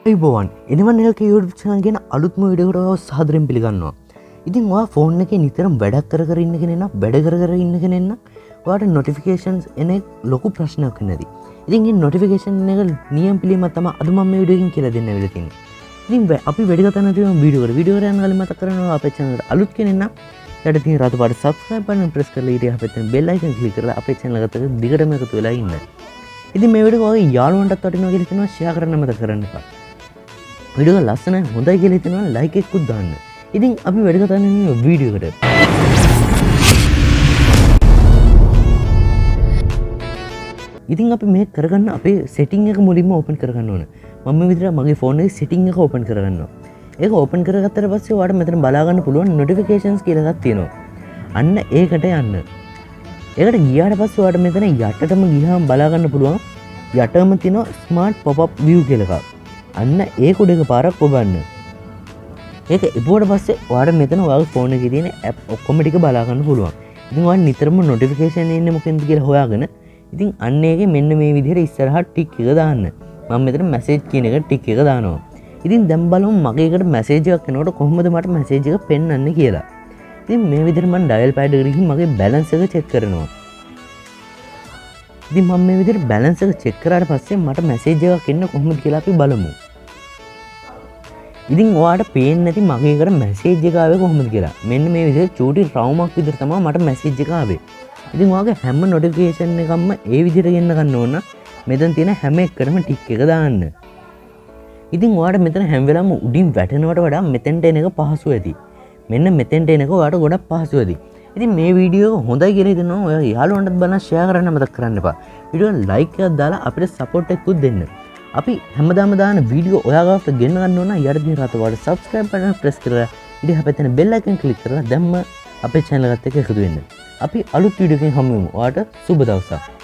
අයිබෝවන් එනිවන් එල්ක YouTube channel ගැන අලුත්ම වීඩියෝ එකකට සාදරයෙන් පිළිගන්නවා. ඉතින් ඔයා ෆෝන් එකේ නිතරම වැඩක් කර ඉන්න කෙනෙක් නම් වැඩ කර ඉන්න කෙනෙක් නම් ඔයාට notifications එන ලොකු ප්‍රශ්නයක් වෙනදී. ඉතින් මේ notification එක නියම පිළිම තමයි අද මම මේ වීඩියෝ එකකින් කියලා දෙන්න වෙලා තියෙන්නේ. ඉතින් අපි වැඩි කතා නැතිව වීඩියෝ එකට යන කලින් මතක් කරනවා අපේ channel එකට අලුත් කෙනෙක් නම් ඊට තියෙන රතු පාට subscribe button press කරලා ඊට අපේ bell icon click කරලා අපේ channel එකට දිගටම එකතු වෙලා ඉන්න. ඉතින් මේ වීඩියෝ ඔයගේ යාළුවන්ටත් වටිනවා කියලා හිතනවා share කරන්න මතක කරන්න එපා. වීඩියෝ එක ලස්සනයි හොඳයි කියලා හිතනවා ලයික් එකකුත් දාන්න. ඉතින් අපි වැඩි කතා නෙමෙයි වීඩියෝ එකට. ඉතින් අපි මේක කරගන්න අපේ setting එක මුලින්ම open කරගන්න ඕන. මම මේ විදිහට මගේ phone එකේ setting එක open කරගන්නවා. ඒක open කරගත්තට පස්සේ ඔයාලට මෙතන බලා ගන්න පුළුවන් notifications කියලා එකක් තියෙනවා. අන්න ඒකට යන්න. ඒකට ගියාට පස්සේ ඔයාලට මෙතන යටටම ගියාම බලා ගන්න පුළුවන් යටම තියෙන smart pop-up view කියලා එකක්. අන්න ඒක උඩ එකපාරක් ඔබන්න. ඒක ඉපුවට පස්සේ ඔයාලට මෙතන ඔයාගේ ෆෝන් එකේ තියෙන app ඔක්කොම ටික බලා ගන්න පුළුවන්. ඉතින් ඔයාලා නිතරම notification එන්නේ මොකෙන්ද කියලා හොයාගෙන ඉතින් අන්න ඒකේ මෙන්න මේ විදිහට ඉස්සරහට ටික් එක දාන්න. මම මෙතන message කියන එක ටික් එක දානවා. ඉතින් දැන් බලමු මගේ එකට message එකක් එනකොට කොහොමද මට message එක පෙන්වන්නේ කියලා. ඉතින් මේ විදිහට මම dial pad එකට ගිහින් මගේ balance එක check කරනවා. ඉතින් මම මේ විදිහට balance එක check කරාට පස්සේ මට message එකක් එන්න කොහොමද කියලා අපි බලමු. ඉතින් ඔයාලට පේන්නේ නැති මගේ එකට message එක ආවේ කොහොමද කියලා. මෙන්න මේ විදිහට චූටි රවුමක් විදිහට තමයි මට message එක ආවේ. ඉතින් ඔයාගේ හැම notification එකක්ම ඒ විදිහට ගෙන්න ගන්න ඕන. මෙතන තියෙන හැම එකකටම ටික් එක දාන්න. ඉතින් ඔයාලට මෙතන හැම වෙලාවෙම උඩින් වැටෙනවට වඩා මෙතෙන්ට එන එක පහසු ඇති. මෙන්න මෙතෙන්ට එන එක ඔයාලට ගොඩක් පහසු ඇති. ඉතින් මේ වීඩියෝ එක හොඳයි කියලා හිතනවා ඔයා යාළුවන්ටත් බලන්න share කරන්න මතක් කරන්න එපා. වීඩියෝ like එකක් දාලා අපිට support එකකුත් දෙන්න. අපි හැමදාම දාන වීඩියෝ ඔයා ගාවට ගෙන්න ගන්න ඕන යට තියෙන රතු පාට subscribe button press කරලා ඊට හැපෙන bell icon click කරලා දැම්ම අපේ channel එකත් එක්ක එකතු වෙන්න. අපි අලුත් වීඩියෝ එකකින් හමු වෙමු. ඔයාට සුබ දවසක්.